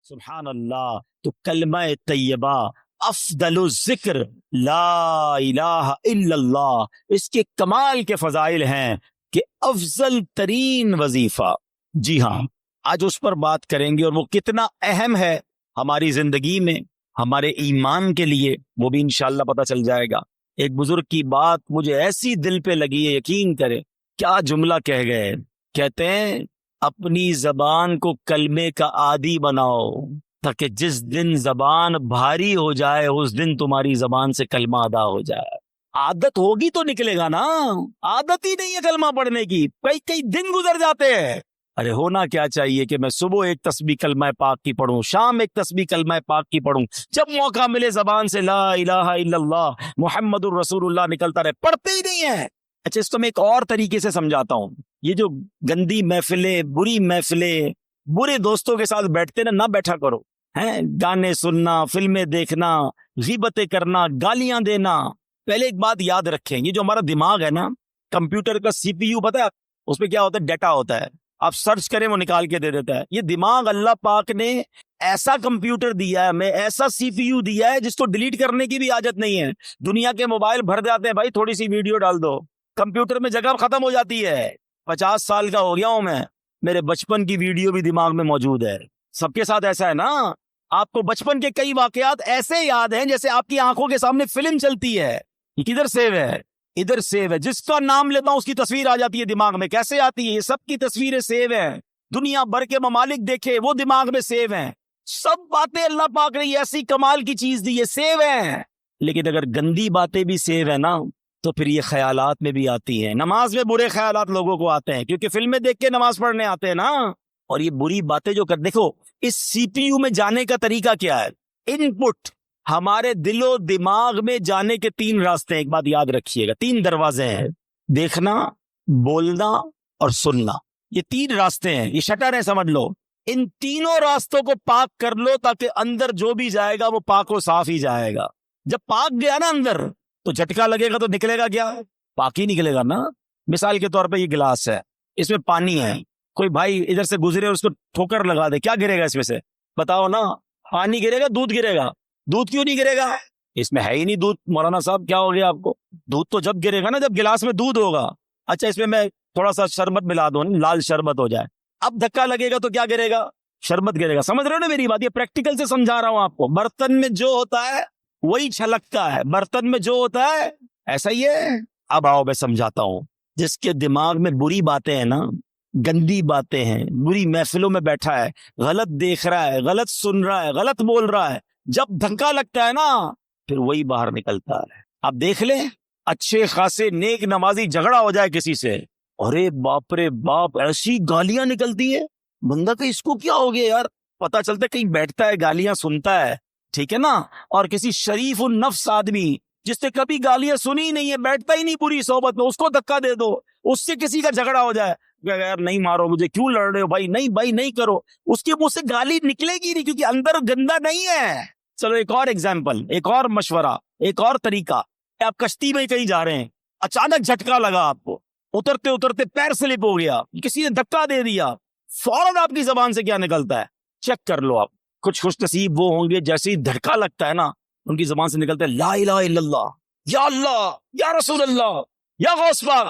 سبحان اللہ. تو کلمہ طیبہ افضل الذکر لا الہ الا اللہ، اس کے کمال کے فضائل ہیں کہ افضل ترین وظیفہ. جی ہاں، آج اس پر بات کریں گے، اور وہ کتنا اہم ہے ہماری زندگی میں، ہمارے ایمان کے لیے، وہ بھی انشاءاللہ پتہ چل جائے گا. ایک بزرگ کی بات مجھے ایسی دل پہ لگی ہے، یقین کرے. کیا جملہ کہہ گئے، کہتے ہیں اپنی زبان کو کلمے کا عادی بناؤ، تاکہ جس دن زبان بھاری ہو جائے اس دن تمہاری زبان سے کلمہ ادا ہو جائے. عادت ہوگی تو نکلے گا نا، عادت ہی نہیں ہے کلمہ پڑھنے کی، کئی کئی دن گزر جاتے ہیں. ارے ہونا کیا چاہیے کہ میں صبح ایک تسبیح کلمہ پاک کی پڑھوں، شام ایک تسبیح کلمہ پاک کی پڑھوں، جب موقع ملے زبان سے لا الہ الا اللہ محمد الرسول اللہ نکلتا رہے. پڑھتے ہی نہیں ہے. اچھا، اس کو میں ایک اور طریقے سے سمجھاتا ہوں. یہ جو گندی محفلیں، بری محفلیں، برے دوستوں کے ساتھ بیٹھتے نہ بیٹھا کرو. ہیں گانے سننا، فلمیں دیکھنا، غیبتیں کرنا، گالیاں دینا. پہلے ایک بات یاد رکھیں، یہ جو ہمارا دماغ ہے نا، کمپیوٹر کا سی پی یو پتہ ہے اس پہ کیا ہوتا ہے؟ ڈیٹا ہوتا ہے. آپ سرچ کریں وہ نکال کے دے دیتا ہے. یہ دماغ اللہ پاک نے ایسا کمپیوٹر دیا ہے ہمیں، ایسا سی پی یو دیا ہے جس کو ڈیلیٹ کرنے کی بھی حاجت نہیں ہے. دنیا کے موبائل بھر جاتے ہیں، بھائی تھوڑی سی ویڈیو ڈال دو، کمپیوٹر میں جگہ ختم ہو جاتی ہے. 50 سال کا ہو گیا ہوں میں، میرے بچپن کی ویڈیو بھی دماغ میں موجود ہے. سب کے ساتھ ایسا ہے نا؟ آپ کو بچپن کے کئی واقعات ایسے یاد ہیں جیسے آپ کی آنکھوں کے سامنے فلم چلتی ہے. یہ کدھر سیو ہے؟ ادھر سیو ہے. جس کا نام لیتا ہوں اس کی تصویر آ جاتی ہے دماغ میں. کیسے آتی ہے؟ یہ سب کی تصویریں سیو ہیں. دنیا بھر کے ممالک دیکھے، وہ دماغ میں سیو ہیں. سب باتیں اللہ پاک نے ایسی کمال کی چیز دی ہے، سیو ہیں. لیکن اگر گندی باتیں بھی سیو ہے نا، تو پھر یہ خیالات میں بھی آتی ہیں. نماز میں برے خیالات لوگوں کو آتے ہیں، کیونکہ فلمیں دیکھ کے نماز پڑھنے آتے ہیں نا. اور یہ بری باتیں جو دیکھو، اس سی پی یو میں جانے کا طریقہ کیا ہے؟ ان پٹ ہمارے دل و دماغ میں جانے کے 3 راستے ہیں. ایک بات یاد رکھیے گا، 3 دروازے ہیں: دیکھنا، بولنا اور سننا. یہ 3 راستے ہیں، یہ شٹر ہے سمجھ لو. ان تینوں راستوں کو پاک کر لو، تاکہ اندر جو بھی جائے گا وہ پاک و صاف ہی جائے گا. جب پاک گیا نا اندر، تو جھٹکا لگے گا تو نکلے گا کیا؟ پاک ہی نکلے گا نا. مثال کے طور پہ یہ گلاس ہے، اس میں پانی ہے. کوئی بھائی ادھر سے گزرے اور اس کو ٹھوکر لگا دے، کیا گرے گا اس میں سے؟ بتاؤ نا. پانی گرے گا، دودھ گرے گا. دودھ کیوں نہیں گرے گا؟ اس میں ہے ہی نہیں دودھ. مولانا صاحب کیا ہو گیا آپ کو؟ دودھ تو جب گرے گا نا جب گلاس میں دودھ ہوگا. اچھا، اس میں تھوڑا سا شربت ملا دوں، لال شربت ہو جائے، اب دھکا لگے گا تو کیا گرے گا؟ شربت گرے گا. سمجھ رہے ہو نا میری بات؟ یہ پریکٹیکل سے سمجھا رہا ہوں آپ کو. برتن میں جو ہوتا ہے وہی چھلکتا ہے، برتن میں جو ہوتا ہے ایسا ہی ہے. اب آؤ میں سمجھاتا ہوں. جس کے دماغ میں بری باتیں ہیں نا، گندی باتیں ہیں، بری محفلوں میں بیٹھا ہے، غلط دیکھ رہا ہے، غلط سن رہا ہے، غلط بول رہا ہے، جب دھکا لگتا ہے نا پھر وہی باہر نکلتا ہے. آپ دیکھ لیں، اچھے خاصے نیک نمازی جھگڑا ہو جائے کسی سے، ارے باپ رے باپ، ایسی گالیاں نکلتی ہے. بندہ کہ اس کو کیا ہو گیا یار؟ پتا چلتا ہے کہیں بیٹھتا ہے گالیاں سنتا ہے، ٹھیک ہے نا. اور کسی شریف النفس آدمی جس نے کبھی گالیاں سنی نہیں ہے، بیٹھتا ہی نہیں پوری صحبت میں، اس کو دھکا دے دو، اس سے کسی کا جھگڑا ہو جائے، یار نہیں مارو مجھے، کیوں لڑ رہے ہو بھائی، نہیں بھائی نہیں کرو، اس کے منہ سے گالی نکلے گی نہیں، کیونکہ اندر گندا نہیں ہے. چلو ایک اور ایگزامپل، ایک اور مشورہ، ایک اور طریقہ. آپ کشتی میں کہیں جا رہے ہیں، اچانک جھٹکا لگا آپ کو، اترتے اترتے پیر سلپ ہو گیا، کسی نے دھکا دے دیا، فوراً آپ کی زبان سے کیا نکلتا ہے؟ چیک کر لو آپ. کچھ خوش نصیب وہ ہوں گے جیسے ہی دھکا لگتا ہے نا ان کی زبان سے نکلتا ہے لا الہ الا اللہ، یا رسول اللہ، یا غوث پاک.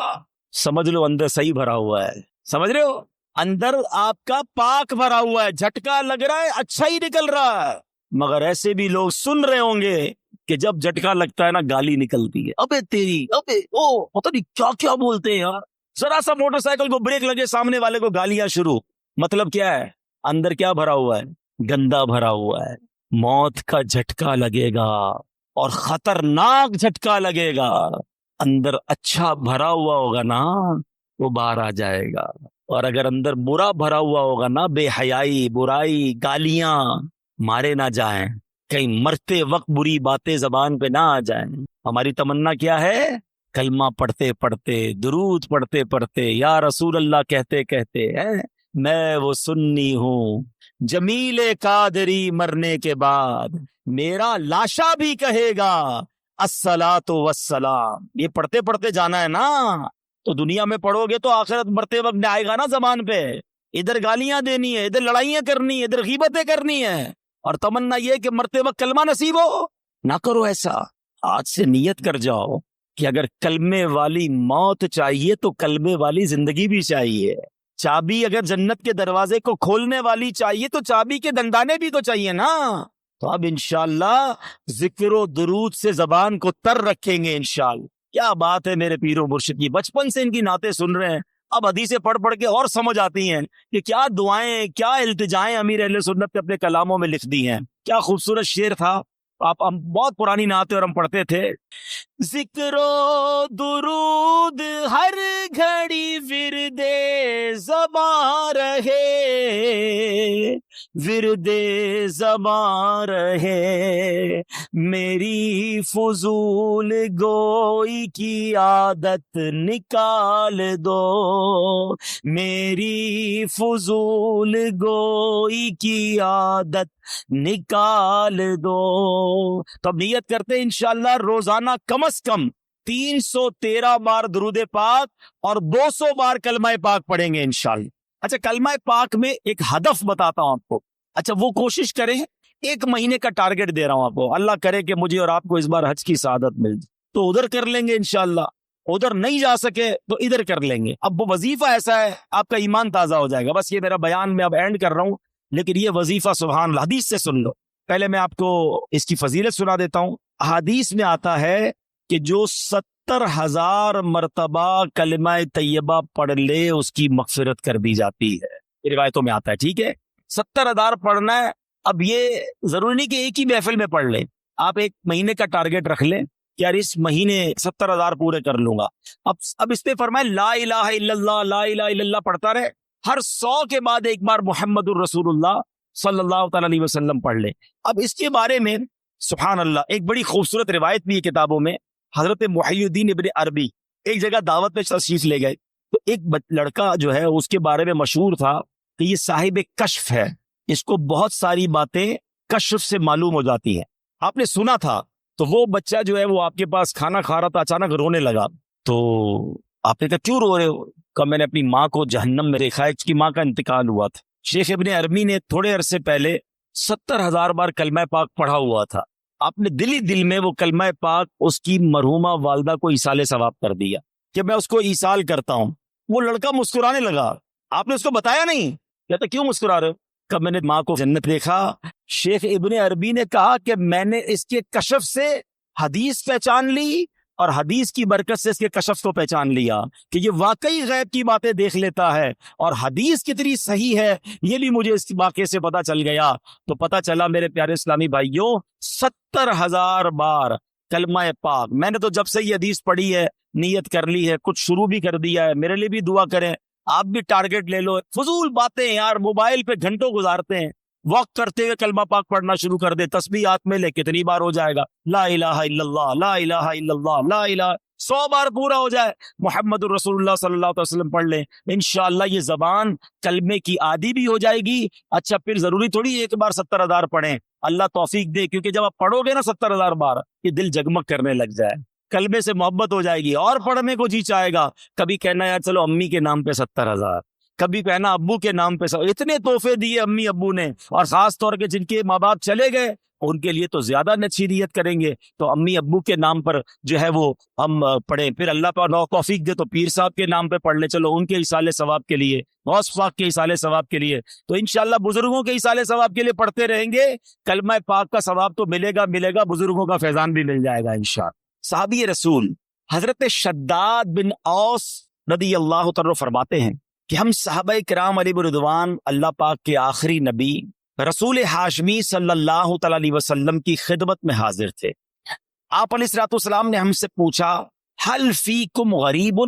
سمجھ لو اندر صحیح بھرا ہوا ہے. سمجھ رہے ہو؟ اندر آپ کا پاک بھرا ہوا ہے، جھٹکا لگ رہا ہے، اچھا ہی نکل رہا ہے. مگر ایسے بھی لوگ سن رہے ہوں گے کہ جب جھٹکا لگتا ہے نا گالی نکلتی ہے. ابے تیری، ابے او، پتہ نہیں کیا کیا بولتے ہیں یار. ذرا سا موٹر سائیکل کو بریک لگے، سامنے والے کو گالیاں شروع. مطلب کیا ہے؟ اندر کیا بھرا ہوا ہے؟ گندا بھرا ہوا ہے. موت کا جھٹکا لگے گا اور خطرناک جھٹکا لگے گا. اندر اچھا بھرا ہوا ہوگا نا وہ باہر آ جائے گا. اور اگر اندر برا بھرا ہوا ہوگا نا، بے حیائی، برائی، گالیاں، مارے نہ جائیں، کہیں مرتے وقت بری باتیں زبان پہ نہ آ جائیں. ہماری تمنا کیا ہے؟ کلمہ پڑھتے پڑھتے، درود پڑھتے پڑھتے، یا رسول اللہ کہتے کہتے میں وہ سنی ہوں جمیل قادری مرنے کے بعد میرا لاشا بھی کہے گا الصلاۃ والسلام. یہ پڑھتے پڑھتے جانا ہے نا، تو دنیا میں پڑھو گے تو آخرت مرتے وقت آئے گا نا زبان پہ. ادھر گالیاں دینی ہے، ادھر لڑائیاں کرنی ہے، ادھر غیبتیں کرنی ہے، اور تمنا یہ کہ مرتے وقت کلمہ نصیب ہو. نہ کرو ایسا. آج سے نیت کر جاؤ کہ اگر کلمے والی موت چاہیے تو کلمے والی زندگی بھی چاہیے. چابی اگر جنت کے دروازے کو کھولنے والی چاہیے تو چابی کے دندانے بھی تو چاہیے نا. تو اب انشاءاللہ ذکر و درود سے زبان کو تر رکھیں گے انشاءاللہ. کیا بات ہے میرے پیر و مرشد کی، بچپن سے ان کی نعتیں سن رہے ہیں، اب حدیثیں پڑھ پڑھ کے اور سمجھ آتی ہیں کہ کیا دعائیں، کیا التجائیں امیر اہل سنت نے اپنے کلاموں میں لکھ دی ہیں. کیا خوبصورت شعر تھا. ہم بہت پرانی نعتیں اور ہم پڑھتے تھے. ذکر و درود ہر گھڑی ورد زباں رہے، ورد زباں رہے، میری فضول گوئی کی عادت نکال دو، میری فضول گوئی کی عادت نکال دو. تو اب نیت کرتے ہیں انشاءاللہ روزانہ کم از کم 313 بار درود پاک اور 200 بار کلمہ پاک پڑھیں گے انشاءاللہ. اچھا کلمہ پاک میں ایک ہدف بتاتا ہوں آپ کو. اچھا وہ کوشش کریں، 1 مہینے کا ٹارگٹ دے رہا ہوں آپ کو. اللہ کرے کہ مجھے اور آپ کو اس بار حج کی سعادت مل جائے تو ادھر کر لیں گے انشاءاللہ، ادھر نہیں جا سکے تو ادھر کر لیں گے. اب وہ وظیفہ ایسا ہے آپ کا ایمان تازہ ہو جائے گا. بس یہ میرا بیان میں اب اینڈ کر رہا ہوں، لیکن یہ وظیفہ سبحان اللہ حدیث سے سن لو. پہلے میں آپ کو اس کی فضیلت سنا دیتا ہوں. حدیث میں آتا ہے کہ جو 70,000 مرتبہ کلمہ طیبہ پڑھ لے اس کی مغفرت کر دی جاتی ہے. یہ روایتوں میں آتا ہے. ٹھیک ہے، 70,000 پڑھنا ہے. اب یہ ضروری نہیں کہ ایک ہی محفل میں پڑھ لیں، آپ 1 مہینے کا ٹارگٹ رکھ لیں کہ یار اس مہینے 70,000 پورے کر لوں گا. اب اس پہ فرمائے لا الہ الا اللہ، لا الہ الا اللہ پڑھتا رہے. ہر 100 کے بعد ایک بار محمد الرسول اللہ صلی اللہ تعالی علیہ وسلم پڑھ لے. اب اس کے بارے میں سبحان اللہ ایک بڑی خوبصورت روایت بھی ہے کتابوں میں. حضرت محی الدین ابن عربی ایک جگہ دعوت پہ تشریف لے گئے تو ایک لڑکا جو ہے اس کے بارے میں مشہور تھا کہ یہ صاحب کشف ہے، اس کو بہت ساری باتیں کشف سے معلوم ہو جاتی ہیں. آپ نے سنا تھا. تو وہ بچہ جو ہے وہ آپ کے پاس کھانا کھا رہا تھا، اچانک رونے لگا. تو آپ نے کہا کیوں رو رہے ہو؟ کہ میں نے اپنی ماں کو جہنم میں دیکھا ہے، اس کی ماں کا انتقال ہوا تھا. شیخ ابن عربی نے تھوڑے عرصے پہلے 70,000 بار کلمہ پاک پڑھا ہوا تھا. آپ نے دل ہی دل میں وہ کلمہ پاک اس کی مرحومہ والدہ کو ایصال ثواب کر دیا کہ میں اس کو ایصال کرتا ہوں. وہ لڑکا مسکرانے لگا. آپ نے اس کو بتایا نہیں؟ کہتا کیوں مسکرا رہے ہو؟ کہ میں نے ماں کو جنت دیکھا. شیخ ابن عربی نے کہا کہ میں نے اس کے کشف سے حدیث پہچان لی اور حدیث کی برکت سے اس کے کشف کو پہچان لیا کہ یہ واقعی غیب کی باتیں دیکھ لیتا ہے اور حدیث کتنی صحیح ہے یہ بھی مجھے اس واقعے سے پتا چل گیا. تو پتا چلا میرے پیارے اسلامی بھائیوں 70,000 بار کلمہ پاک. میں نے تو جب سے یہ حدیث پڑھی ہے نیت کر لی ہے، کچھ شروع بھی کر دیا ہے. میرے لیے بھی دعا کریں، آپ بھی ٹارگٹ لے لو. فضول باتیں یار، موبائل پہ گھنٹوں گزارتے ہیں، واک کرتے ہوئے کلمہ پاک پڑھنا شروع کر دے. تسبیحات میں لے کتنی بار ہو جائے گا؟ لا الہ الا اللہ، لا الہ الا اللہ، لا الہ 100 بار پورا ہو جائے. محمد الرسول اللہ صلی اللہ علیہ وسلم پڑھ لیں، انشاءاللہ یہ زبان کلمے کی عادی بھی ہو جائے گی. اچھا پھر ضروری تھوڑی ایک بار 70,000 پڑھیں، اللہ توفیق دے، کیونکہ جب آپ پڑھو گے نا 70,000 بار یہ دل جگمگ کرنے لگ جائے، کلمے سے محبت ہو جائے گی اور پڑھنے کو جی چاہے گا. کبھی کہنا یار چلو امی کے نام پہ 70,000، کبھی کہنا ابو کے نام پہ. اتنے تحفے دیے امی ابو نے، اور خاص طور کے جن کے ماں باپ چلے گئے ان کے لیے تو زیادہ نصیحت کریں گے. تو امی ابو کے نام پر جو ہے وہ ہم پڑھیں. پھر اللہ پاک نو توفیق دے تو پیر صاحب کے نام پہ پڑھ لیں، چلو ان کے ایصال ثواب کے لیے، غوث پاک کے ایصال ثواب کے لیے. تو انشاءاللہ بزرگوں کے ایصال ثواب کے لیے پڑھتے رہیں گے. کلمہ پاک کا ثواب تو ملے گا، بزرگوں کا فیضان بھی مل جائے گا انشاءاللہ. صحابی رسول حضرت شداد بن اوس رضی اللہ تعالی فرماتے ہیں کہ ہم صحابہ کرام علیہ رضوان اللہ پاک کے آخری نبی رسول ہاشمی صلی اللہ تعالی علیہ وسلم کی خدمت میں حاضر تھے. آپ علیہ الصلوۃ والسلام نے ہم سے پوچھا حل فیکم غریب،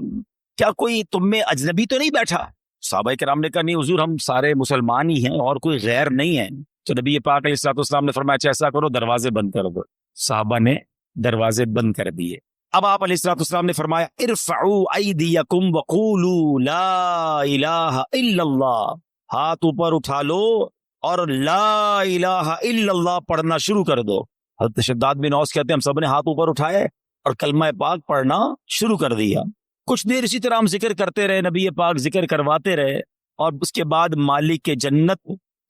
کیا کوئی تم میں اجنبی تو نہیں بیٹھا؟ صحابہ کرام نے کہا نہیں حضور ہم سارے مسلمان ہی ہیں اور کوئی غیر نہیں ہے. تو نبی پاک علیہ الصلوۃ والسلام نے فرمایا ایسا کرو دروازے بند کر دو. صحابہ نے دروازے بند کر دیے. اب آپ علیہ الصلوۃ والسلام نے فرمایا ارفعوا ایدیکم وقولوا لا الہ الا اللہ، ہاتھ اوپر اٹھا لو اور لا الہ الا اللہ پڑھنا شروع کر دو. حضرت شداد بن اوس کہتے ہیں ہم سب نے ہاتھ اوپر اٹھائے اور کلمہ پاک پڑھنا شروع کر دیا. کچھ دیر اسی طرح ہم ذکر کرتے رہے، نبی پاک ذکر کرواتے رہے. اور اس کے بعد مالک جنت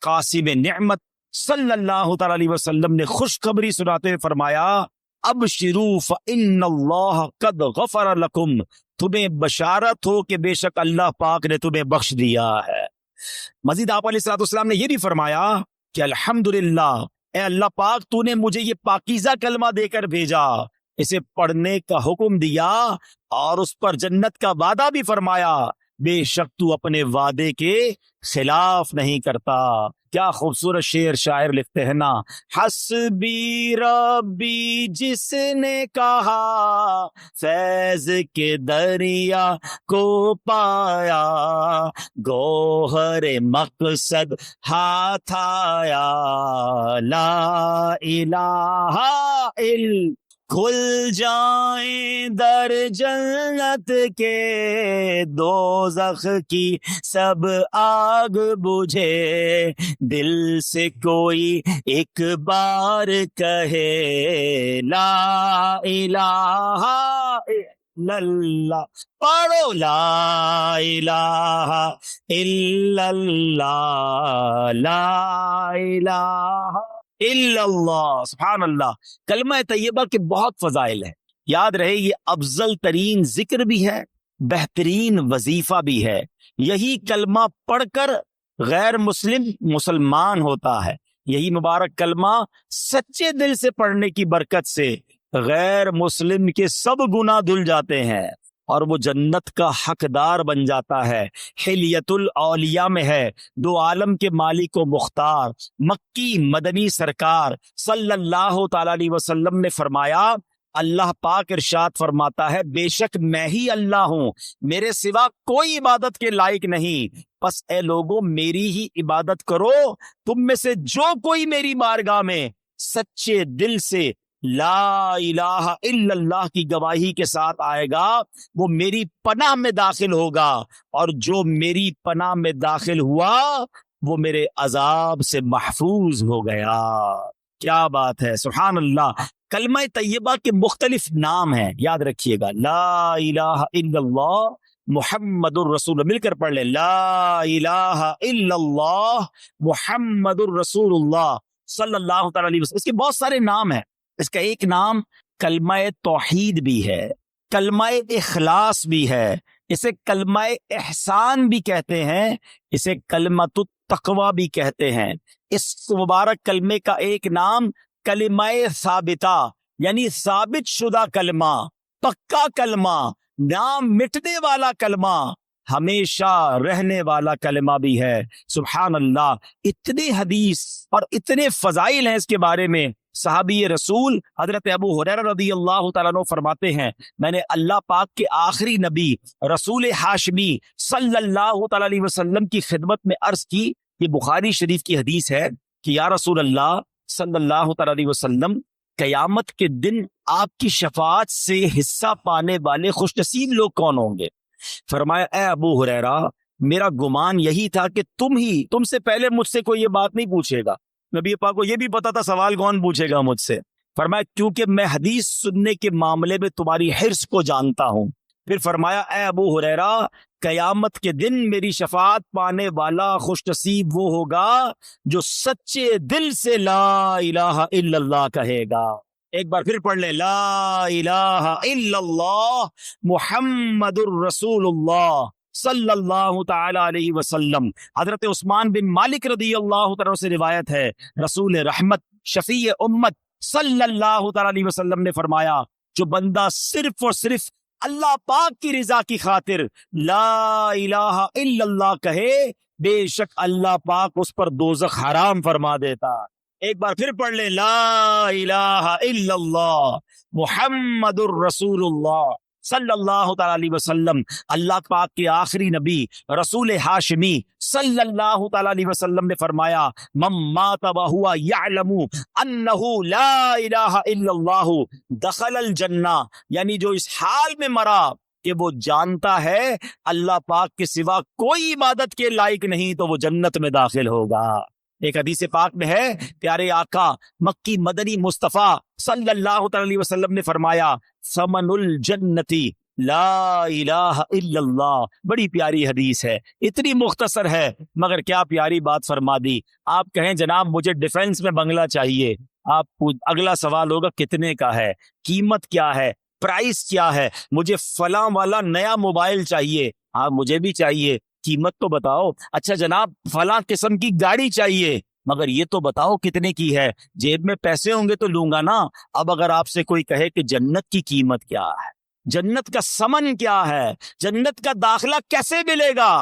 قاسم نعمت صلی اللہ تعالی علیہ وسلم نے خوشخبری سناتے ہوئے فرمایا ابشروا فإن اللہ قد غفر لکم، تمہیں بشارت ہو کہ بے شک اللہ پاک نے تمہیں بخش دیا ہے۔ مزید آپ علیہ الصلوۃ والسلام نے یہ بھی فرمایا کہ الحمدللہ، اے اللہ پاک تو نے مجھے یہ پاکیزہ کلمہ دے کر بھیجا، اسے پڑھنے کا حکم دیا اور اس پر جنت کا وعدہ بھی فرمایا، بے شک تو اپنے وعدے کے خلاف نہیں کرتا۔ کیا خوبصورت شعر شاعر لکھتے ہیں نا، حسبی ربی جس نے کہا فیض کے دریا کو پایا، گوہر مقصد ہاتھ آیا، لا الہ الا، کھل جائیں در جنت کے، دوزخ کی سب آگ بجھے، دل سے کوئی ایک بار کہے لا الہ الا اللہ، پڑھو لا الہ الا اللہ، لا الہ الا اللہ، سبحان اللہ۔ کلمہ طیبہ کے بہت فضائل ہیں، یاد رہے یہ افضل ترین ذکر بھی ہے، بہترین وظیفہ بھی ہے۔ یہی کلمہ پڑھ کر غیر مسلم مسلمان ہوتا ہے، یہی مبارک کلمہ سچے دل سے پڑھنے کی برکت سے غیر مسلم کے سب گناہ دھل جاتے ہیں اور وہ جنت کا حقدار بن جاتا ہے۔ حلیت الاولیاء میں ہے، دو عالم کے مالک و مختار مکی مدنی سرکار صلی اللہ تعالی علیہ وسلم نے فرمایا، اللہ پاک ارشاد فرماتا ہے بے شک میں ہی اللہ ہوں، میرے سوا کوئی عبادت کے لائق نہیں، پس اے لوگوں میری ہی عبادت کرو، تم میں سے جو کوئی میری بارگاہ میں سچے دل سے لا الہ الا اللہ کی گواہی کے ساتھ آئے گا وہ میری پناہ میں داخل ہوگا، اور جو میری پناہ میں داخل ہوا وہ میرے عذاب سے محفوظ ہو گیا۔ کیا بات ہے، سبحان اللہ۔ کلمہ طیبہ کے مختلف نام ہیں، یاد رکھیے گا، لا الہ الا اللہ محمد الرسول، مل کر پڑھ لیں، لا الہ الا اللہ محمد الرسول اللہ صلی اللہ تعالی علیہ وسلم۔ اس کے بہت سارے نام ہیں، اس کا ایک نام کلمہ توحید بھی ہے، کلمہ اخلاص بھی ہے، اسے کلمہ احسان بھی کہتے ہیں، اسے کلمۃ التقوی بھی کہتے ہیں۔ اس مبارک کلمے کا ایک نام کلمہ ثابتہ یعنی ثابت شدہ کلمہ، پکا کلمہ، نام مٹنے والا کلمہ، ہمیشہ رہنے والا کلمہ بھی ہے۔ سبحان اللہ، اتنے حدیث اور اتنے فضائل ہیں اس کے بارے میں۔ صحابی رسول حضرت ابو ہریرہ رضی اللہ تعالیٰ عنہ فرماتے ہیں، میں نے اللہ پاک کے آخری نبی رسول ہاشمی صلی اللہ تعالیٰ علیہ وسلم کی خدمت میں عرض کی، یہ بخاری شریف کی حدیث ہے کہ یا رسول اللہ صلی اللہ تعالیٰ علیہ وسلم، قیامت کے دن آپ کی شفاعت سے حصہ پانے والے خوش نصیب لوگ کون ہوں گے؟ فرمایا اے ابو ہریرہ، میرا گمان یہی تھا کہ تم سے پہلے مجھ سے کوئی یہ بات نہیں پوچھے گا۔ نبی پاک کو یہ بھی پتا تھا سوال کون پوچھے گا مجھ سے۔ فرمایا کیونکہ میں حدیث سننے کے معاملے میں تمہاری حرص کو جانتا ہوں۔ پھر فرمایا اے ابو ہریرہ، قیامت کے دن میری شفاعت پانے والا خوش نصیب وہ ہوگا جو سچے دل سے لا الہ الا اللہ کہے گا۔ ایک بار پھر پڑھ لیں، لا الہ الا اللہ محمد الرسول اللہ صلی اللہ تعالی علیہ وسلم۔ حضرت عثمان بن مالک رضی اللہ تعالیٰ سے روایت ہے، رسول رحمت شفیع امت صلی اللہ تعالی علیہ وسلم نے فرمایا، جو بندہ صرف اور صرف اللہ پاک کی رضا کی خاطر لا الہ الا اللہ کہے، بے شک اللہ پاک اس پر دوزخ حرام فرما دیتا۔ ایک بار پھر پڑھ لیں، لا الہ الا اللہ محمد الرسول اللہ صلی اللہ تعالی علیہ وسلم۔ اللہ پاک کے آخری نبی رسول ہاشمی صلی اللہ تعالی علیہ وسلم نے فرمایا، من مات وہو یعلم انہ لا الہ الا اللہ دخل الجنہ، یعنی جو اس حال میں مرا کہ وہ جانتا ہے اللہ پاک کے سوا کوئی عبادت کے لائق نہیں تو وہ جنت میں داخل ہوگا۔ ایک حدیث پاک میں ہے، پیارے آقا مکی مدنی مصطفیٰ صلی اللہ تعالی علیہ وسلم نے فرمایا، ثمن الجنتی لا الہ الا اللہ. بڑی پیاری حدیث ہے, اتنی مختصر ہے مگر کیا پیاری بات فرما دی. آپ کہیں جناب مجھے ڈیفنس میں بنگلہ چاہیے, آپ اگلا سوال ہوگا کتنے کا ہے, قیمت کیا ہے, پرائس کیا ہے. مجھے فلاں والا نیا موبائل چاہیے, ہاں مجھے بھی چاہیے, قیمت تو بتاؤ. اچھا جناب فلاں قسم کی گاڑی چاہیے, مگر یہ تو بتاؤ کتنے کی ہے. جیب میں پیسے ہوں گے تو لوں گا نا. اب اگر آپ سے کوئی کہے کہ جنت کی قیمت کیا ہے, جنت کا سمن کیا ہے, جنت کا داخلہ کیسے ملے گا,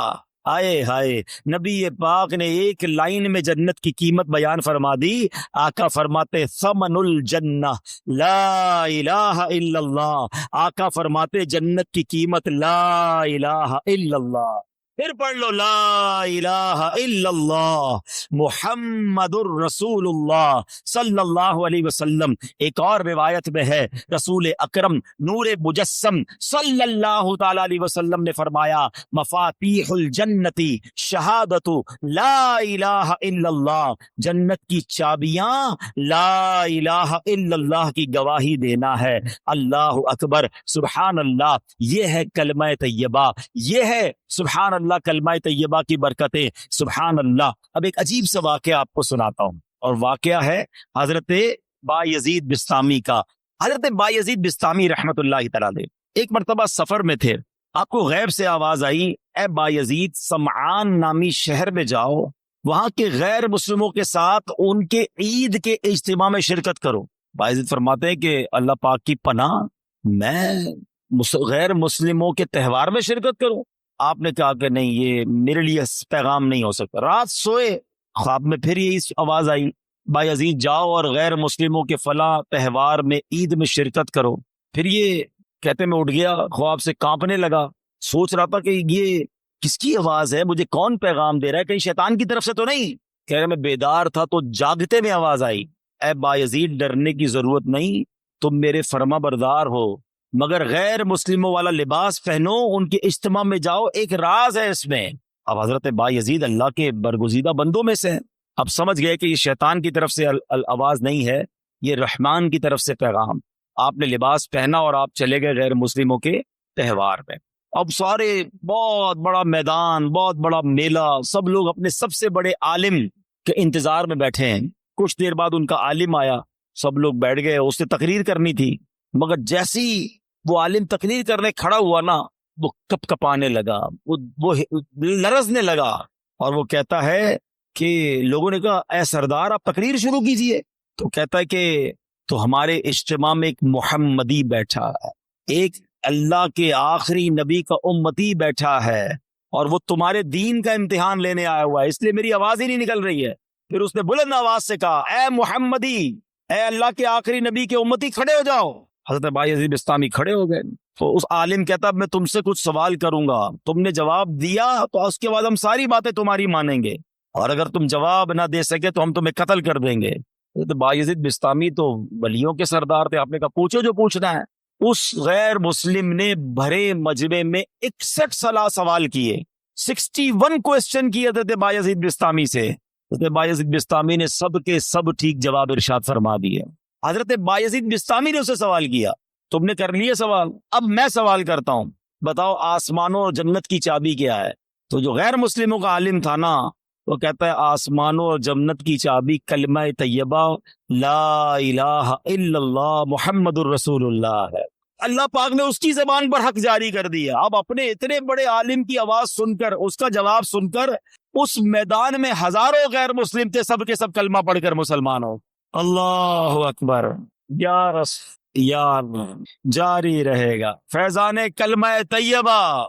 ہائے ہائے, نبی پاک نے ایک لائن میں جنت کی قیمت بیان فرما دی. آقا فرماتے ثمن الجنہ لا الہ الا اللہ. آقا فرماتے جنت کی قیمت لا الہ الا اللہ. پھر پڑھ لو لا الہ الا اللہ محمد الرسول اللہ صلی اللہ علیہ وسلم. ایک اور روایت میں ہے رسول اکرم نور مجسم صلی اللہ تعالی علیہ وسلم نے فرمایا مفاتیح الجنتی شہادت لا الہ الا اللہ. جنت کی چابیاں لا الہ الا اللہ کی گواہی دینا ہے. اللہ اکبر, سبحان اللہ. یہ ہے کلمہ طیبہ, یہ ہے سبحان اللہ کلمہ طیبہ کی برکتیں. سبحان اللہ. اب ایک عجیب سا واقعہ آپ کو سناتا ہوں, اور واقعہ ہے حضرت بایزید بسطامی کا. حضرت بایزید بسطامی رحمت اللہ تعالی علیہ ایک مرتبہ سفر میں تھے. آپ کو غیب سے آواز آئی, اے بایزید سمعان نامی شہر میں جاؤ, وہاں کے غیر مسلموں کے ساتھ ان کے عید کے اجتماع میں شرکت کرو. بایزید فرماتے ہیں کہ اللہ پاک کی پناہ, میں غیر مسلموں کے تہوار میں شرکت کروں. آپ نے کہا کہ نہیں, یہ میرے لیے پیغام نہیں ہو سکتا. رات سوئے, خواب میں پھر یہی آواز آئی, بایزید جاؤ اور غیر مسلموں کے فلاں تہوار میں عید میں شرکت کرو. پھر یہ کہتے میں اٹھ گیا, خواب سے کانپنے لگا, سوچ رہا تھا کہ یہ کس کی آواز ہے, مجھے کون پیغام دے رہا ہے, کہیں شیطان کی طرف سے تو نہیں. کہہ رہے میں بیدار تھا تو جاگتے میں آواز آئی, اے بایزید ڈرنے کی ضرورت نہیں, تم میرے فرما بردار ہو, مگر غیر مسلموں والا لباس پہنو, ان کے اجتماع میں جاؤ, ایک راز ہے اس میں. اب حضرت بایزید اللہ کے برگزیدہ بندوں میں سے ہیں. اب سمجھ گئے کہ یہ شیطان کی طرف سے آواز نہیں ہے, یہ رحمان کی طرف سے پیغام. آپ نے لباس پہنا اور آپ چلے گئے غیر مسلموں کے تہوار میں. اب سارے بہت بڑا میدان, بہت بڑا میلہ, سب لوگ اپنے سب سے بڑے عالم کے انتظار میں بیٹھے ہیں. کچھ دیر بعد ان کا عالم آیا, سب لوگ بیٹھ گئے, اس نے تقریر کرنی تھی, مگر جیسی وہ عالم تقریر کرنے کھڑا ہوا نا, وہ کپ کپانے لگا, وہ لرزنے لگا, اور وہ کہتا ہے کہ لوگوں نے کہا اے سردار آپ تقریر شروع کیجئے. تو کہتا ہے کہ تو ہمارے اجتماع میں ایک محمدی بیٹھا ہے, ایک اللہ کے آخری نبی کا امتی بیٹھا ہے, اور وہ تمہارے دین کا امتحان لینے آیا ہوا ہے, اس لیے میری آواز ہی نہیں نکل رہی ہے. پھر اس نے بلند آواز سے کہا اے محمدی, اے اللہ کے آخری نبی کے امتی کھڑے ہو جاؤ. حضرت بایزید بسطامی کھڑے ہو گئے. تو اس عالم کہتا میں تم سے کچھ سوال کروں گا, تم نے جواب دیا تو اس کے بعد ہم ساری باتیں تمہاری مانیں گے, اور اگر تم جواب نہ دے سکے تو ہم تمہیں قتل کر دیں گے. حضرت بایزید بسطامی تو ولیوں کے سردار تھے, آپ نے کہا پوچھو جو پوچھنا ہے. اس غیر مسلم نے بھرے مجمع میں 61 سوال کیے, 61 کوسچن کیے حضرت بایزید بسطامی سے. حضرت بایزید بسطامی نے سب کے سب ٹھیک جواب ارشاد فرما دیے. حضرت بایزید بسطامی نے اسے سوال کیا, تم نے کر لیے سوال, اب میں سوال کرتا ہوں, بتاؤ آسمانوں اور جنت کی چابی کیا ہے. تو جو غیر مسلموں کا عالم تھا نا, وہ کہتا ہے آسمانوں اور جنت کی چابی کلمہ طیبہ لا الہ الا اللہ محمد الرسول اللہ ہے. اللہ پاک نے اس کی زبان پر حق جاری کر دیا. اب اپنے اتنے بڑے عالم کی آواز سن کر, اس کا جواب سن کر, اس میدان میں ہزاروں غیر مسلم تھے, سب کے سب کلمہ پڑھ کر مسلمان ہو. اللہ اکبر, یا رسول یا جاری رہے گا فیضان کلمہ طیبہ.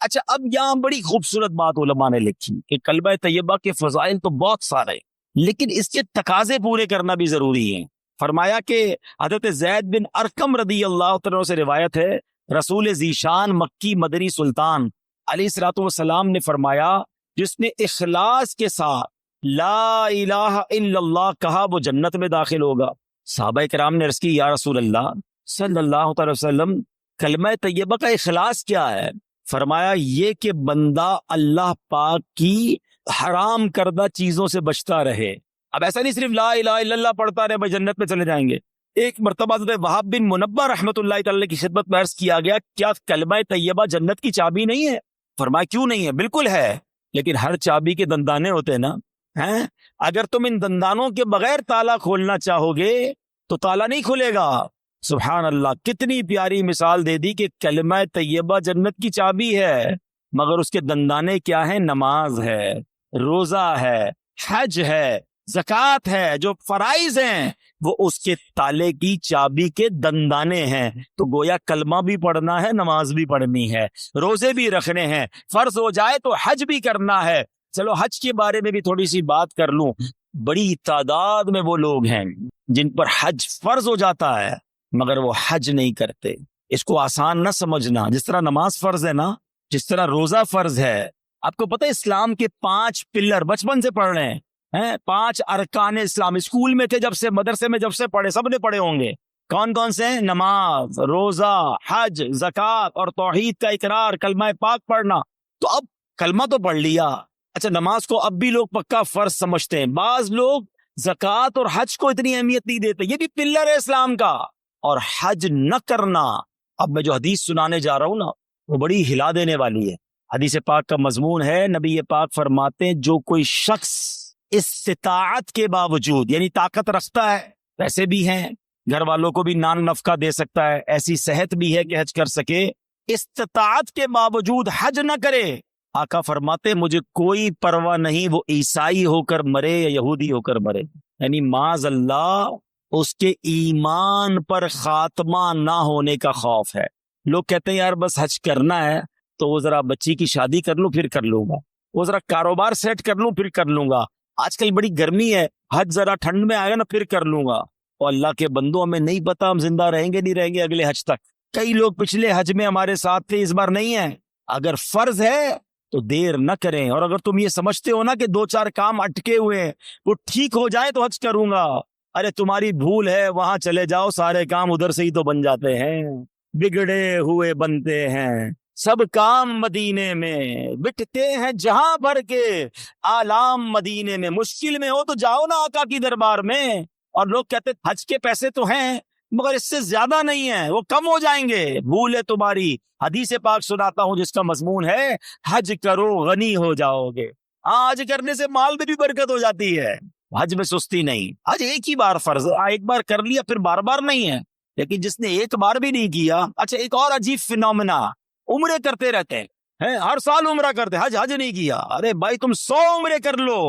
اچھا, اب یہاں بڑی خوبصورت بات علماء نے لکھی کہ کلمہ طیبہ کے فضائل تو بہت سارے, لیکن اس کے تقاضے پورے کرنا بھی ضروری ہے. فرمایا کہ حضرت زید بن ارقم رضی اللہ عنہ سے روایت ہے, رسول ذیشان مکی مدنی سلطان علیہ الصلوۃ والسلام نے فرمایا جس نے اخلاص کے ساتھ لا الہ الا اللہ کہا وہ جنت میں داخل ہوگا. صحابہ کرام نے عرض کی یا رسول اللہ صلی اللہ علیہ وسلم کلمہ طیبہ کا اخلاص کیا ہے؟ فرمایا یہ کہ بندہ اللہ پاک کی حرام کردہ چیزوں سے بچتا رہے. اب ایسا نہیں صرف لا الہ الا اللہ پڑھتا رہے بھائی جنت میں چلے جائیں گے, ایک مرتبہ حضرت وہاب بن منبہ رحمۃ اللہ تعالی کی خدمت میں عرض کیا گیا کیا کلمہ طیبہ جنت کی چابی نہیں ہے؟ فرمایا کیوں نہیں ہے، بالکل ہے، لیکن ہر چابی کے دندانے ہوتے ہیں نا، ہیں؟ اگر تم ان دندانوں کے بغیر تالا کھولنا چاہو گے تو تالا نہیں کھلے گا۔ سبحان اللہ، کتنی پیاری مثال دے دی کہ کلمہ طیبہ جنت کی چابی ہے، مگر اس کے دندانے کیا ہیں؟ نماز ہے، روزہ ہے، حج ہے، زکوٰۃ ہے، جو فرائض ہیں وہ اس کے تالے کی چابی کے دندانے ہیں۔ تو گویا کلمہ بھی پڑھنا ہے، نماز بھی پڑھنی ہے، روزے بھی رکھنے ہیں، فرض ہو جائے تو حج بھی کرنا ہے۔ چلو حج کے بارے میں بھی تھوڑی سی بات کر لوں۔ بڑی تعداد میں وہ لوگ ہیں جن پر حج فرض ہو جاتا ہے مگر وہ حج نہیں کرتے۔ اس کو آسان نہ سمجھنا، جس طرح نماز فرض ہے نا، جس طرح روزہ فرض ہے۔ آپ کو پتہ ہے اسلام کے 5 پلر بچپن سے پڑھ رہے ہیں، 5 ارکان اسلام، اسکول میں تھے جب سے، مدرسے میں جب سے پڑھے، سب نے پڑھے ہوں گے۔ کون کون سے ہیں؟ نماز، روزہ، حج، زکوٰۃ اور توحید کا اقرار، کلمہ پاک پڑھنا۔ تو اب کلمہ تو پڑھ لیا، اچھا نماز کو اب بھی لوگ پکا فرض سمجھتے ہیں، بعض لوگ زکوٰۃ اور حج کو اتنی اہمیت نہیں دیتے، یہ بھی پلر ہے اسلام کا۔ اور حج نہ کرنا، اب میں جو حدیث سنانے جا رہا ہوں نا وہ بڑی ہلا دینے والی ہے۔ حدیث پاک کا مضمون ہے، نبی پاک فرماتے ہیں جو کوئی شخص استطاعت کے باوجود، یعنی طاقت رکھتا ہے، پیسے بھی ہیں، گھر والوں کو بھی نان نفقہ دے سکتا ہے، ایسی صحت بھی ہے کہ حج کر سکے، استطاعت کے باوجود حج نہ کرے، آقا فرماتے مجھے کوئی پرواہ نہیں وہ عیسائی ہو کر مرے یا یہودی ہو کر مرے، یعنی معاذ اللہ اس کے ایمان پر خاتمہ نہ ہونے کا خوف ہے۔ لوگ کہتے ہیں یار بس حج کرنا ہے تو وہ ذرا بچی کی شادی کر لوں پھر کر لوں گا، وہ ذرا کاروبار سیٹ کر لوں پھر کر لوں گا، آج کل بڑی گرمی ہے، حج ذرا ٹھنڈ میں آئے گا نا پھر کر لوں گا۔ اور اللہ کے بندوں ہمیں نہیں پتا ہم زندہ رہیں گے نہیں رہیں گے اگلے حج تک۔ کئی لوگ پچھلے حج میں ہمارے ساتھ تھے، اس بار نہیں ہیں۔ اگر فرض ہے تو دیر نہ کریں، اور اگر تم یہ سمجھتے ہو نا کہ 2-4 کام اٹکے ہوئے ہیں وہ ٹھیک ہو جائے تو حج کروں گا، ارے تمہاری بھول ہے، وہاں چلے جاؤ، سارے کام ادھر سے ہی تو بن جاتے ہیں، بگڑے ہوئے بنتے ہیں سب کام مدینے میں، بٹتے ہیں جہاں بھر کے آلام مدینے میں۔ مشکل میں ہو تو جاؤ نا آقا کی دربار میں۔ اور لوگ کہتے حج کے پیسے تو ہیں مگر اس سے زیادہ نہیں ہیں، وہ کم ہو جائیں گے، بھول ہے تمہاری۔ حدیث پاک سناتا ہوں جس کا مضمون ہے حج کرو غنی ہو جاؤ گے۔ حج کرنے سے مال میں بھی برکت ہو جاتی ہے، حج میں سستی نہیں۔ حج ایک ہی بار فرض، ایک بار کر لیا پھر بار بار نہیں ہے، لیکن جس نے ایک بار بھی نہیں کیا۔ اچھا ایک اور عجیب فینومینا، عمرے کرتے رہتے ہیں، ہر سال عمرہ کرتے، حج نہیں کیا۔ ارے بھائی تم 100 عمرے کر لو،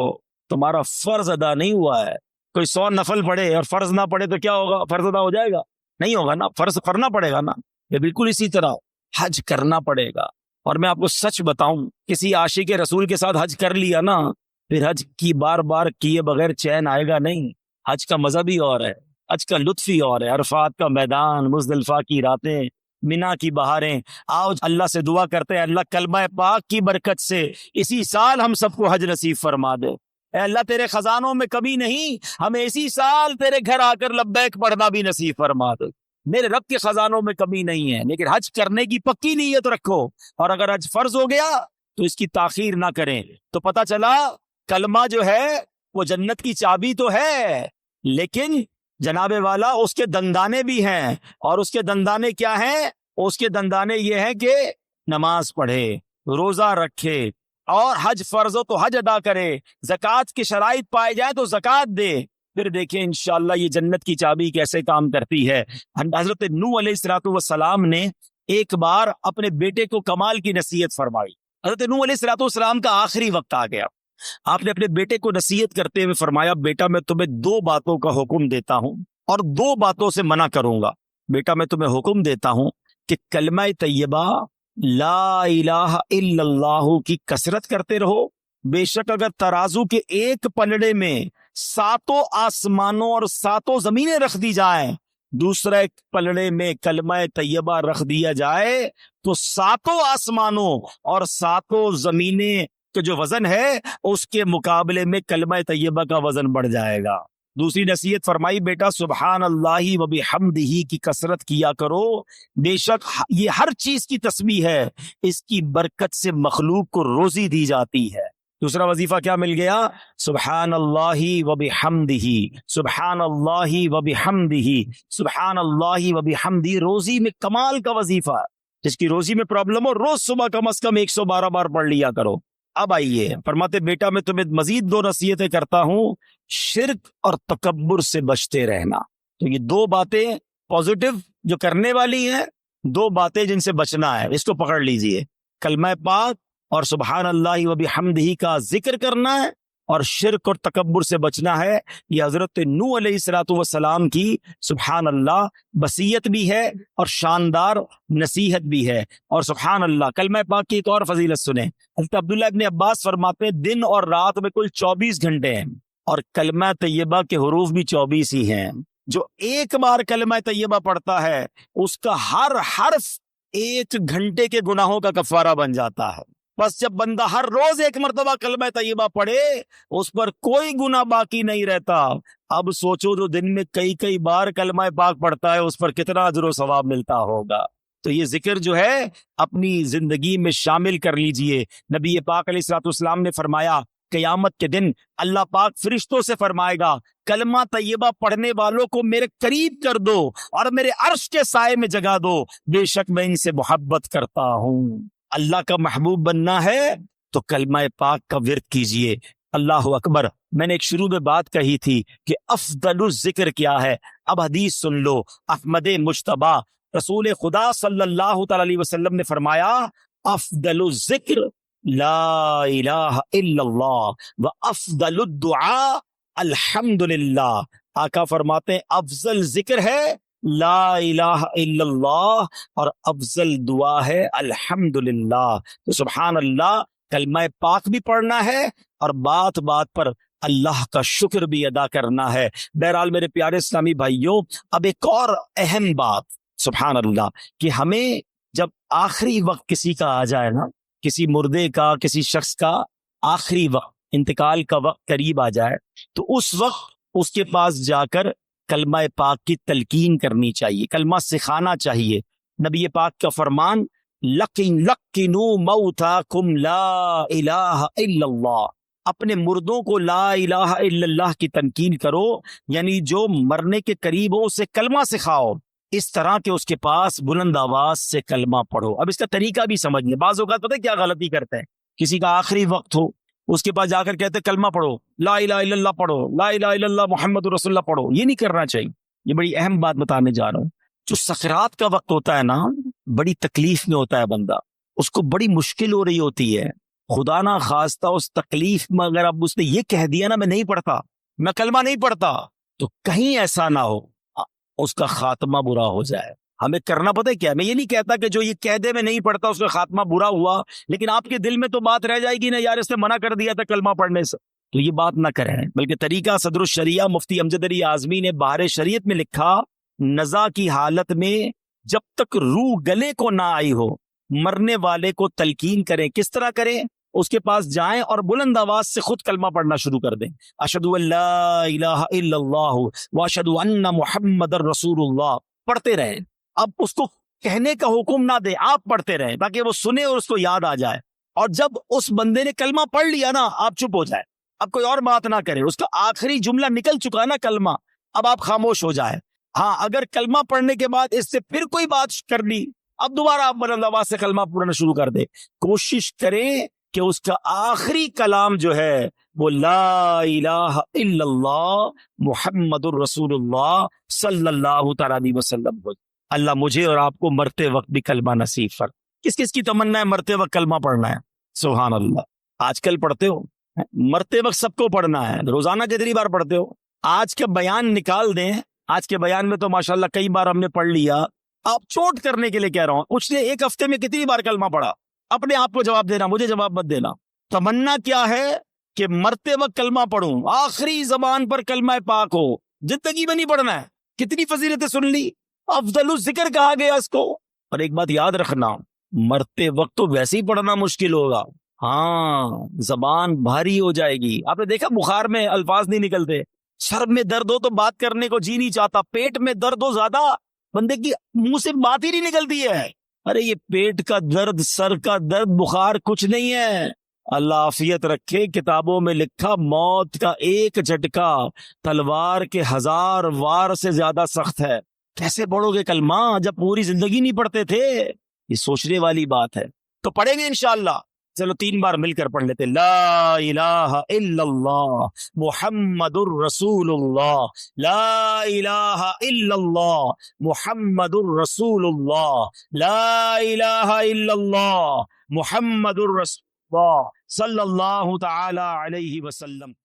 تمہارا فرض ادا نہیں ہوا ہے۔ کوئی 100 نفل پڑھے اور فرض نہ پڑھے تو کیا ہوگا؟ فرض ادا ہو جائے گا؟ نہیں ہوگا نا، فرض کرنا پڑے گا نا۔ یہ بالکل اسی طرح حج کرنا پڑے گا۔ اور میں آپ کو سچ بتاؤں، کسی عاشق رسول کے ساتھ حج کر لیا نا پھر حج کی بار بار کیے بغیر چین آئے گا نہیں۔ حج کا مزہ بھی اور ہے، حج کا لطف ہی اور ہے، عرفات کا میدان، مزدلفہ کی راتیں، مینا کی بہاریں۔ آؤ اللہ سے دعا کرتے ہیں اللہ کلمہ پاک کی برکت سے اسی سال ہم سب کو حج نصیب فرما دے۔ اے اللہ تیرے خزانوں میں کمی نہیں، ہمیں اسی سال تیرے گھر آ کر لبیک پڑھنا بھی نصیب فرما دے۔ میرے رب کے خزانوں میں کمی نہیں ہے، لیکن حج کرنے کی پکی نیت رکھو، اور اگر حج فرض ہو گیا تو اس کی تاخیر نہ کریں۔ تو پتہ چلا کلمہ جو ہے وہ جنت کی چابی تو ہے، لیکن جناب والا اس کے دندانے بھی ہیں، اور اس کے دندانے کیا ہیں؟ اس کے دندانے یہ ہیں کہ نماز پڑھے، روزہ رکھے، اور حج فرض ہو تو حج ادا کرے، زکوٰۃ کی شرائط پائے جائے تو زکوٰۃ دے۔ پھر دیکھیں انشاءاللہ یہ جنت کی چابی کیسے کام کرتی ہے۔ حضرت نوح علیہ السلام نے ایک بار اپنے بیٹے کو کمال کی نصیحت فرمائی۔ حضرت نوح علیہ السلام کا آخری وقت آ گیا، آپ نے اپنے بیٹے کو نصیحت کرتے ہوئے فرمایا بیٹا میں تمہیں 2 باتوں کا حکم دیتا ہوں اور 2 باتوں سے منع کروں گا۔ بیٹا میں تمہیں حکم دیتا ہوں کہ کلمہ طیبہ لا الہ الا اللہ کی کثرت کرتے رہو۔ بے شک اگر ترازو کے ایک پلڑے میں 7 آسمانوں اور 7 زمینیں رکھ دی جائیں، دوسرے ایک پلڑے میں کلمہ طیبہ رکھ دیا جائے تو 7 آسمانوں اور 7 زمینیں کا جو وزن ہے اس کے مقابلے میں کلمہ طیبہ کا وزن بڑھ جائے گا۔ دوسری نصیحت فرمائی بیٹا سبحان اللہ و بحمدہ کی کثرت کیا کرو، بے شک یہ ہر چیز کی تسبیح ہے، اس کی برکت سے مخلوق کو روزی دی جاتی ہے۔ دوسرا وظیفہ کیا مل گیا؟ سبحان اللہ و بحمدہ، سبحان اللہ و بحمدہ، سبحان اللہ و بحمدہ۔ روزی میں کمال کا وظیفہ ہے، جس کی روزی میں پرابلم ہو روز صبح کم از کم 112 بار پڑھ لیا کرو۔ اب آئیے، فرماتے بیٹا میں تمہیں مزید 2 نصیحتیں کرتا ہوں، شرک اور تکبر سے بچتے رہنا۔ تو یہ 2 باتیں پازیٹو جو کرنے والی ہیں، 2 باتیں جن سے بچنا ہے، اس کو پکڑ لیجئے، کلمہ پاک اور سبحان اللہ و بحمدہ کا ذکر کرنا ہے، اور شرک اور تکبر سے بچنا ہے۔ یہ حضرت نوح علیہ الصلوۃ والسلام کی سبحان اللہ وصیت بھی ہے اور شاندار نصیحت بھی ہے۔ اور سبحان اللہ کلمہ پاک کی ایک اور فضیلت سنیں، حضرت عبداللہ ابن عباس فرماتے ہیں دن اور رات میں کل 24 گھنٹے ہیں، اور کلمہ طیبہ کے حروف بھی 24 ہی ہیں۔ جو ایک بار کلمہ طیبہ پڑھتا ہے اس کا ہر حرف 1 گھنٹے کے گناہوں کا کفارہ بن جاتا ہے۔ بس جب بندہ ہر روز 1 مرتبہ کلمہ طیبہ پڑھے اس پر کوئی گناہ باقی نہیں رہتا۔ اب سوچو جو دن میں کئی بار کلمہ پاک پڑھتا ہے اس پر کتنا اجر و ثواب ملتا ہوگا۔ تو یہ ذکر جو ہے اپنی زندگی میں شامل کر لیجئے۔ نبی پاک علیہ الصلوۃ والسلام نے فرمایا قیامت کے دن اللہ پاک فرشتوں سے فرمائے گا کلمہ طیبہ پڑھنے والوں کو میرے قریب کر دو اور میرے عرش کے سائے میں جگہ دو، بے شک میں ان سے محبت کرتا ہوں۔ اللہ کا محبوب بننا ہے تو کلمہ پاک کا ورد کیجئے۔ اللہ اکبر۔ میں نے ایک شروع میں بات کہی تھی کہ افضل الذکر کیا ہے، اب حدیث سن لو۔ احمد مجتبی رسول خدا صلی اللہ تعالی علیہ وسلم نے فرمایا افضل الذکر لا الہ الا اللہ و افضل الدعاء الحمدللہ۔ آقا فرماتے ہیں افضل ذکر ہے لا الہ الا اللہ اور افضل دعا ہے الحمدللہ۔ تو سبحان اللہ کلمہ پاک بھی پڑھنا ہے اور بات بات پر اللہ کا شکر بھی ادا کرنا ہے۔ بہرحال میرے پیارے اسلامی بھائیوں، اب ایک اور اہم بات سبحان اللہ کہ ہمیں جب آخری وقت کسی کا آ جائے نا، کسی مردے کا، کسی شخص کا آخری وقت، انتقال کا وقت قریب آ جائے، تو اس وقت اس کے پاس جا کر کلمہ پاک کی تلقین کرنی چاہیے، کلمہ سکھانا چاہیے۔ نبی پاک کا فرمان لقنوا موتاکم لا الہ الا اللہ، اپنے مردوں کو لا الہ الا اللہ کی تلقین کرو، یعنی جو مرنے کے قریب ہو اسے کلمہ سکھاؤ، اس طرح کہ اس کے پاس بلند آواز سے کلمہ پڑھو۔ اب اس کا طریقہ بھی سمجھ لیں۔ بعض اوقات پتہ ہے کیا غلطی کرتے ہیں، کسی کا آخری وقت ہو اس کے پاس جا کر کہتے کلمہ پڑھو، لا الہ الا اللہ پڑھو، لا الہ الا اللہ محمد رسول اللہ پڑھو۔ یہ نہیں کرنا چاہیے۔ یہ بڑی اہم بات بتانے جا رہا ہوں۔ جو سکرات کا وقت ہوتا ہے نا، بڑی تکلیف میں ہوتا ہے بندہ، اس کو بڑی مشکل ہو رہی ہوتی ہے، خدا نہ خواستہ اس تکلیف میں اگر اب اس نے یہ کہہ دیا نا میں نہیں پڑھتا، میں کلمہ نہیں پڑھتا، تو کہیں ایسا نہ ہو اس کا خاتمہ برا ہو جائے۔ ہمیں کرنا پتہ ہے کیا، میں یہ نہیں کہتا کہ جو یہ کہہ دے میں نہیں پڑھتا اس کا خاتمہ برا ہوا، لیکن آپ کے دل میں تو بات رہ جائے گی نا، یار اس نے منع کر دیا تھا کلمہ پڑھنے سے، تو یہ بات نہ کریں۔ بلکہ طریقہ صدر الشریعہ مفتی امجد علی اعظمی نے بہار شریعت میں لکھا، نزا کی حالت میں جب تک روح گلے کو نہ آئی ہو مرنے والے کو تلقین کریں۔ کس طرح کریں؟ اس کے پاس جائیں اور بلند آواز سے خود کلمہ پڑھنا شروع کر دیں، اشہد ان لا الہ الا اللہ واشہد ان محمد رسول اللہ، پڑھتے رہیں۔ اب اس کو کہنے کا حکم نہ دیں، آپ پڑھتے رہیں تاکہ وہ سنے اور اس کو یاد آ جائے، اور جب اس بندے نے کلمہ پڑھ لیا نا آپ چپ ہو جائے، اب کوئی اور بات نہ کرے، اس کا آخری جملہ نکل چکا نا کلمہ، اب آپ خاموش ہو جائے۔ ہاں اگر کلمہ پڑھنے کے بعد اس سے پھر کوئی بات کر لی، اب دوبارہ آپ بلند آواز سے کلمہ پڑھنا شروع کر دیں۔ کوشش کریں کہ اس کا آخری کلام جو ہے وہ لا الہ الا اللہ محمد الرسول اللہ صلی اللہ تعالی علیہ وسلم ہو۔ اللہ مجھے اور آپ کو مرتے وقت بھی کلمہ نصیب فرمائے۔ کس کس کی تمنا ہے مرتے وقت کلمہ پڑھنا ہے؟ سبحان اللہ۔ آج کل پڑھتے ہو؟ مرتے وقت سب کو پڑھنا ہے، روزانہ کتنی بار پڑھتے ہو؟ آج کا بیان نکال دیں، آج کے بیان میں تو ماشاءاللہ کئی بار ہم نے پڑھ لیا، آپ چوٹ کرنے کے لیے کہہ رہا ہوں، اس نے ایک ہفتے میں کتنی بار کلمہ پڑھا؟ اپنے آپ کو جواب دینا، مجھے جواب مت دینا۔ تمنا کیا ہے کہ مرتے وقت کلمہ پڑھوں، آخری زبان پر کلمہ پاک ہو، زندگی میں نہیں پڑھنا ہے۔ کتنی فضیلتیں سن لی، افضل الذکر کہا گیا اس کو۔ اور ایک بات یاد رکھنا، مرتے وقت تو ویسے ہی پڑھنا مشکل ہوگا، ہاں زبان بھاری ہو جائے گی۔ آپ نے دیکھا بخار میں الفاظ نہیں نکلتے، سر میں درد ہو تو بات کرنے کو جی نہیں چاہتا، پیٹ میں درد ہو زیادہ بندے کی منہ سے بات ہی نہیں نکلتی ہے۔ ارے یہ پیٹ کا درد، سر کا درد، بخار کچھ نہیں ہے، اللہ عافیت رکھے، کتابوں میں لکھا موت کا ایک جھٹکا تلوار کے 1000 وار سے زیادہ سخت ہے۔ کیسے پڑھو گے کلمہ جب پوری زندگی نہیں پڑھتے تھے؟ یہ سوچنے والی بات ہے۔ تو پڑھیں گے انشاءاللہ۔ چلو 3 بار مل کر پڑھ لیتے، لا الہ الا اللہ محمد الرسول اللہ، لا الہ الا اللہ محمد الرسول اللہ، لا الہ الا اللہ محمد الرسول اللہ صلی اللہ تعالی علیہ وسلم۔